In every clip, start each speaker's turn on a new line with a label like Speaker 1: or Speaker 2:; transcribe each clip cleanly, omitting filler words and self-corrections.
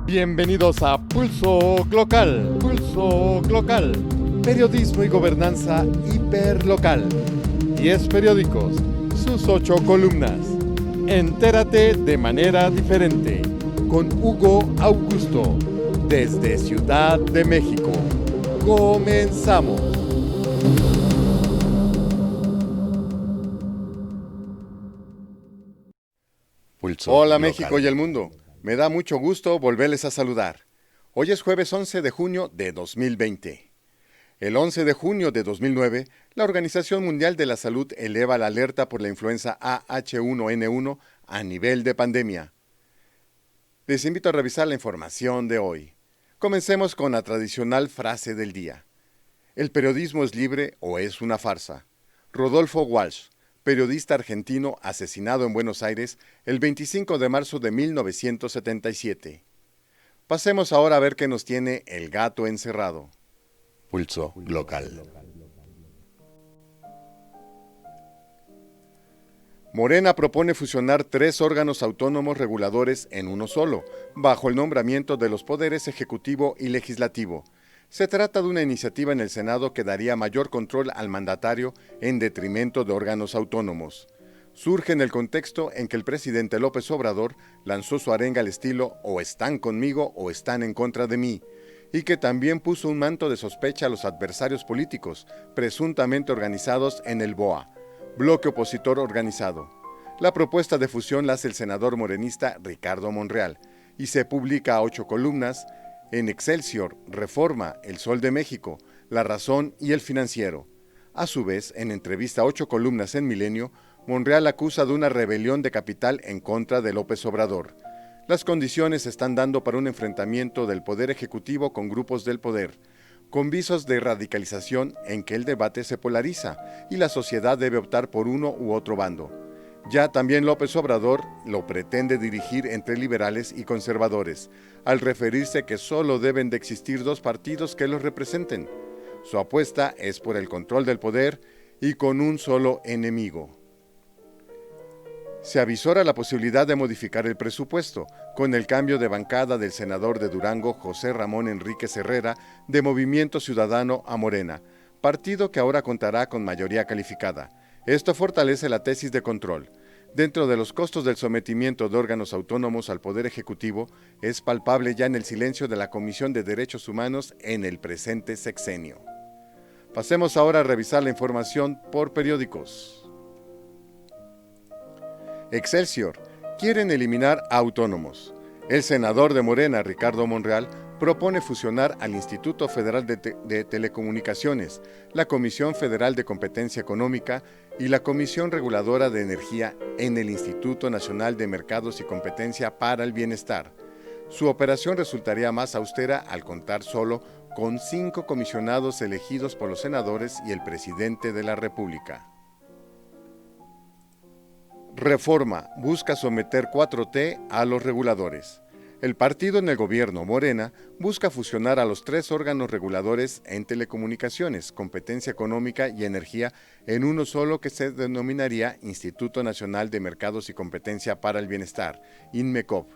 Speaker 1: Bienvenidos a Pulso Glocal, Pulso Glocal, periodismo y gobernanza hiperlocal. 10 periódicos, sus 8 columnas. Entérate de manera diferente, con Hugo Augusto, desde Ciudad de México. Comenzamos. Hola México y el mundo. Me da mucho gusto volverles a saludar. Hoy es jueves 11 de junio de 2020. El 11 de junio de 2009, la Organización Mundial de la Salud eleva la alerta por la influenza AH1N1 a nivel de pandemia. Les invito a revisar la información de hoy. Comencemos con la tradicional frase del día. ¿El periodismo es libre o es una farsa? Rodolfo Walsh, periodista argentino asesinado en Buenos Aires el 25 de marzo de 1977. Pasemos ahora a ver qué nos tiene el gato encerrado. Pulso Glocal. Morena propone fusionar 3 órganos autónomos reguladores en uno solo, bajo el nombramiento de los poderes ejecutivo y legislativo. Se trata de una iniciativa en el Senado que daría mayor control al mandatario en detrimento de órganos autónomos. Surge en el contexto en que el presidente López Obrador lanzó su arenga al estilo "o están conmigo o están en contra de mí", y que también puso un manto de sospecha a los adversarios políticos, presuntamente organizados en el BOA, Bloque Opositor Organizado. La propuesta de fusión la hace el senador morenista Ricardo Monreal, y se publica a 8 columnas, en Excelsior, Reforma, El Sol de México, La Razón y El Financiero. A su vez, en entrevista a 8 columnas en Milenio, Monreal acusa de una rebelión de capital en contra de López Obrador. Las condiciones se están dando para un enfrentamiento del Poder Ejecutivo con grupos del poder, con visos de radicalización en que el debate se polariza y la sociedad debe optar por uno u otro bando. Ya también López Obrador lo pretende dirigir entre liberales y conservadores, al referirse que solo deben de existir 2 partidos que los representen. Su apuesta es por el control del poder y con un solo enemigo. Se avisora la posibilidad de modificar el presupuesto, con el cambio de bancada del senador de Durango, José Ramón Enríquez Herrera, de Movimiento Ciudadano a Morena, partido que ahora contará con mayoría calificada. Esto fortalece la tesis de control. Dentro de los costos del sometimiento de órganos autónomos al Poder Ejecutivo, es palpable ya en el silencio de la Comisión de Derechos Humanos en el presente sexenio. Pasemos ahora a revisar la información por periódicos. Excelsior. Quieren eliminar a autónomos. El senador de Morena, Ricardo Monreal, propone fusionar al Instituto Federal de Telecomunicaciones, la Comisión Federal de Competencia Económica y la Comisión Reguladora de Energía en el Instituto Nacional de Mercados y Competencia para el Bienestar. Su operación resultaría más austera al contar solo con 5 comisionados elegidos por los senadores y el presidente de la República. Reforma busca someter 4T a los reguladores. El partido en el gobierno, Morena, busca fusionar a los 3 órganos reguladores en telecomunicaciones, competencia económica y energía en uno solo que se denominaría Instituto Nacional de Mercados y Competencia para el Bienestar, INMECOP.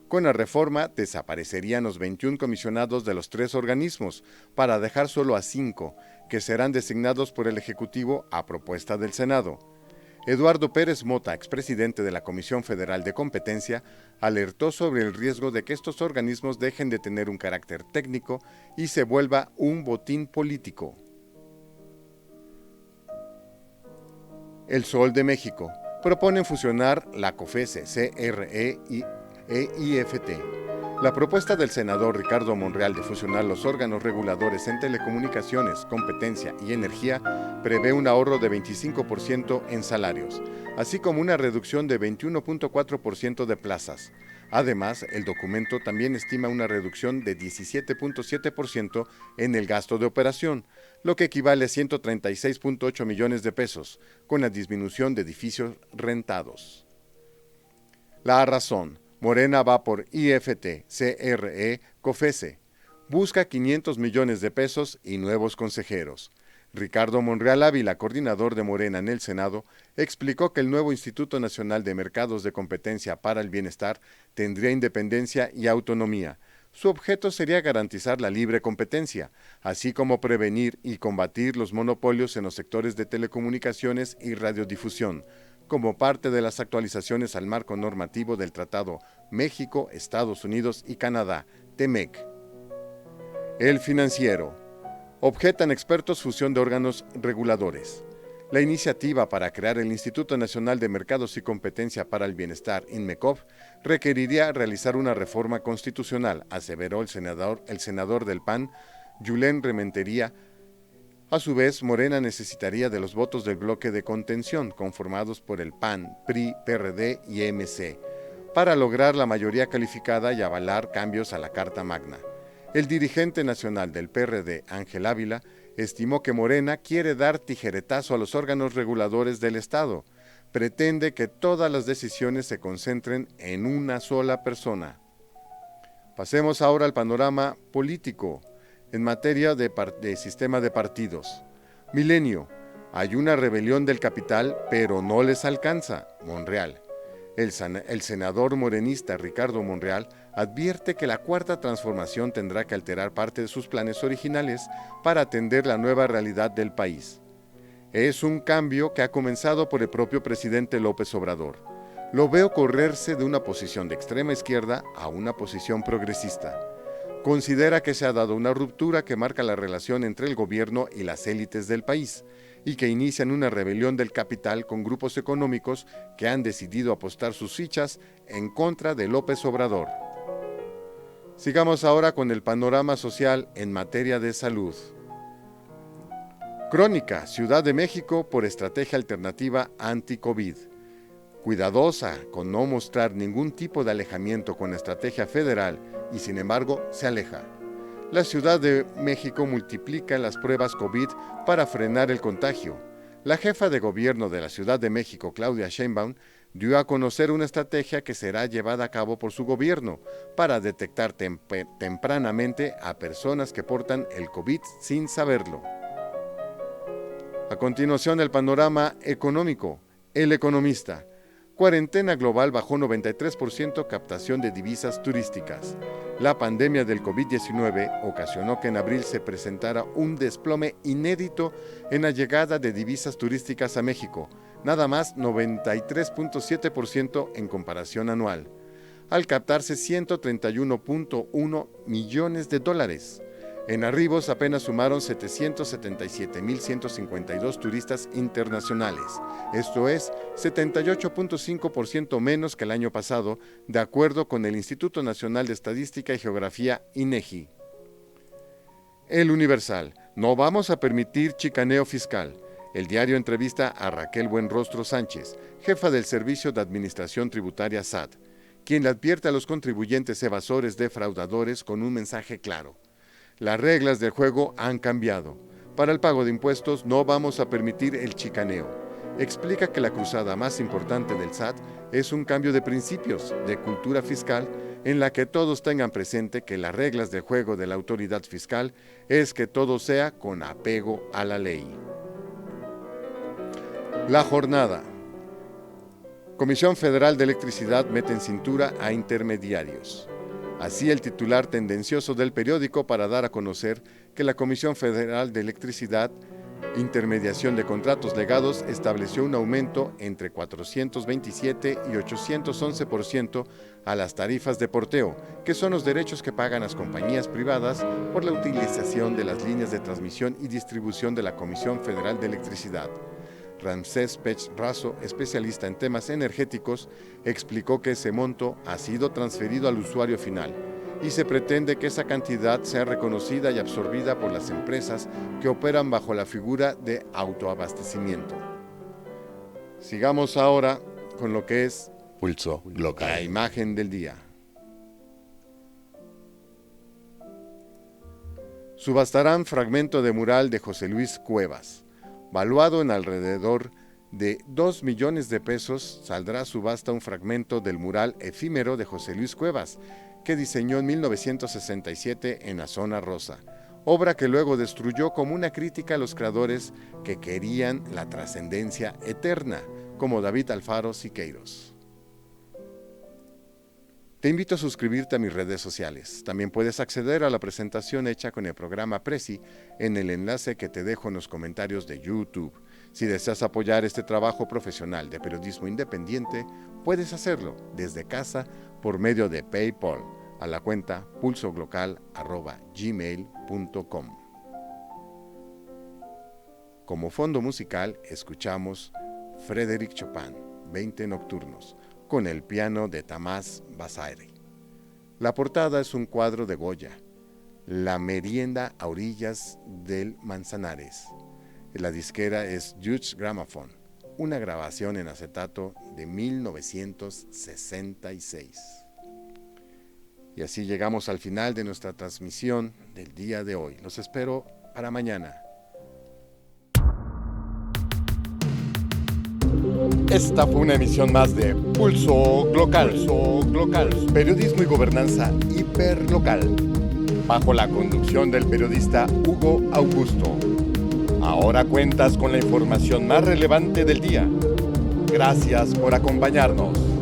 Speaker 1: Con la reforma desaparecerían los 21 comisionados de los 3 organismos para dejar solo a 5, que serán designados por el Ejecutivo a propuesta del Senado. Eduardo Pérez Mota, expresidente de la Comisión Federal de Competencia, alertó sobre el riesgo de que estos organismos dejen de tener un carácter técnico y se vuelva un botín político. El Sol de México. Proponen fusionar la COFESE, CRE y IFT. La propuesta del senador Ricardo Monreal de fusionar los órganos reguladores en telecomunicaciones, competencia y energía prevé un ahorro de 25% en salarios, así como una reducción de 21.4% de plazas. Además, el documento también estima una reducción de 17.7% en el gasto de operación, lo que equivale a 136.8 millones de pesos, con la disminución de edificios rentados. La razón. Morena va por IFT, CRE, COFESE. Busca 500 millones de pesos y nuevos consejeros. Ricardo Monreal Ávila, coordinador de Morena en el Senado, explicó que el nuevo Instituto Nacional de Mercados de Competencia para el Bienestar tendría independencia y autonomía, Su objeto sería garantizar la libre competencia, así como prevenir y combatir los monopolios en los sectores de telecomunicaciones y radiodifusión, como parte de las actualizaciones al marco normativo del Tratado México, Estados Unidos y Canadá, TEMEC. El Financiero. Objetan expertos fusión de órganos reguladores. La iniciativa para crear el Instituto Nacional de Mercados y Competencia para el Bienestar, INMECOB, requeriría realizar una reforma constitucional, aseveró el senador del PAN, Julen Rementería. A su vez, Morena necesitaría de los votos del bloque de contención, conformados por el PAN, PRI, PRD y MC, para lograr la mayoría calificada y avalar cambios a la Carta Magna. El dirigente nacional del PRD, Ángel Ávila, estimó que Morena quiere dar tijeretazo a los órganos reguladores del Estado. Pretende que todas las decisiones se concentren en una sola persona. Pasemos ahora al panorama político en materia de sistema de partidos. Milenio. Hay una rebelión del capital, pero no les alcanza. Monreal. El senador morenista Ricardo Monreal advierte que la Cuarta Transformación tendrá que alterar parte de sus planes originales para atender la nueva realidad del país. Es un cambio que ha comenzado por el propio presidente López Obrador. Lo veo correrse de una posición de extrema izquierda a una posición progresista. Considera que se ha dado una ruptura que marca la relación entre el gobierno y las élites del país, y que inician una rebelión del capital con grupos económicos que han decidido apostar sus fichas en contra de López Obrador. Sigamos ahora con el panorama social en materia de salud. Crónica, Ciudad de México por estrategia alternativa anti-COVID. Cuidadosa con no mostrar ningún tipo de alejamiento con la estrategia federal y sin embargo se aleja. La Ciudad de México multiplica las pruebas COVID para frenar el contagio. La jefa de gobierno de la Ciudad de México, Claudia Sheinbaum, dio a conocer una estrategia que será llevada a cabo por su gobierno para detectar tempranamente a personas que portan el COVID sin saberlo. A continuación, el panorama económico. El Economista. Cuarentena global bajó 93% captación de divisas turísticas. La pandemia del COVID-19 ocasionó que en abril se presentara un desplome inédito en la llegada de divisas turísticas a México, nada más 93.7% en comparación anual, al captarse 131.1 millones de dólares. En arribos apenas sumaron 777.152 turistas internacionales, esto es 78.5% menos que el año pasado, de acuerdo con el Instituto Nacional de Estadística y Geografía, INEGI. El Universal. No vamos a permitir chicaneo fiscal. El diario entrevista a Raquel Buenrostro Sánchez, jefa del Servicio de Administración Tributaria SAT, quien le advierte a los contribuyentes evasores defraudadores con un mensaje claro. Las reglas del juego han cambiado. Para el pago de impuestos no vamos a permitir el chicaneo. Explica que la cruzada más importante del SAT es un cambio de principios, de cultura fiscal, en la que todos tengan presente que las reglas del juego de la autoridad fiscal es que todo sea con apego a la ley. La jornada. Comisión Federal de Electricidad mete en cintura a intermediarios. Así el titular tendencioso del periódico para dar a conocer que la Comisión Federal de Electricidad, Intermediación de Contratos Legados, estableció un aumento entre 427 y 811% a las tarifas de porteo, que son los derechos que pagan las compañías privadas por la utilización de las líneas de transmisión y distribución de la Comisión Federal de Electricidad. Ramsés Pech Razo, especialista en temas energéticos, explicó que ese monto ha sido transferido al usuario final y se pretende que esa cantidad sea reconocida y absorbida por las empresas que operan bajo la figura de autoabastecimiento. Sigamos ahora con lo que es
Speaker 2: Pulso Local.
Speaker 1: La imagen del día. Subastarán fragmento de mural de José Luis Cuevas. Valuado en alrededor de 2 millones de pesos, saldrá a subasta un fragmento del mural efímero de José Luis Cuevas, que diseñó en 1967 en la Zona Rosa, obra que luego destruyó como una crítica a los creadores que querían la trascendencia eterna, como David Alfaro Siqueiros. Te invito a suscribirte a mis redes sociales. También puedes acceder a la presentación hecha con el programa Prezi en el enlace que te dejo en los comentarios de YouTube. Si deseas apoyar este trabajo profesional de periodismo independiente, puedes hacerlo desde casa por medio de PayPal a la cuenta pulsoglocal@gmail.com. Como fondo musical escuchamos Frédéric Chopin, 20 nocturnos, con el piano de Tamás Basaire. La portada es un cuadro de Goya, La merienda a orillas del Manzanares. La disquera es Deutsche Grammophon, una grabación en acetato de 1966. Y así llegamos al final de nuestra transmisión del día de hoy. Los espero para mañana. Esta fue una emisión más de Pulso Glocal, periodismo y gobernanza hiperlocal, bajo la conducción del periodista Hugo Augusto. Ahora cuentas con la información más relevante del día. Gracias por acompañarnos.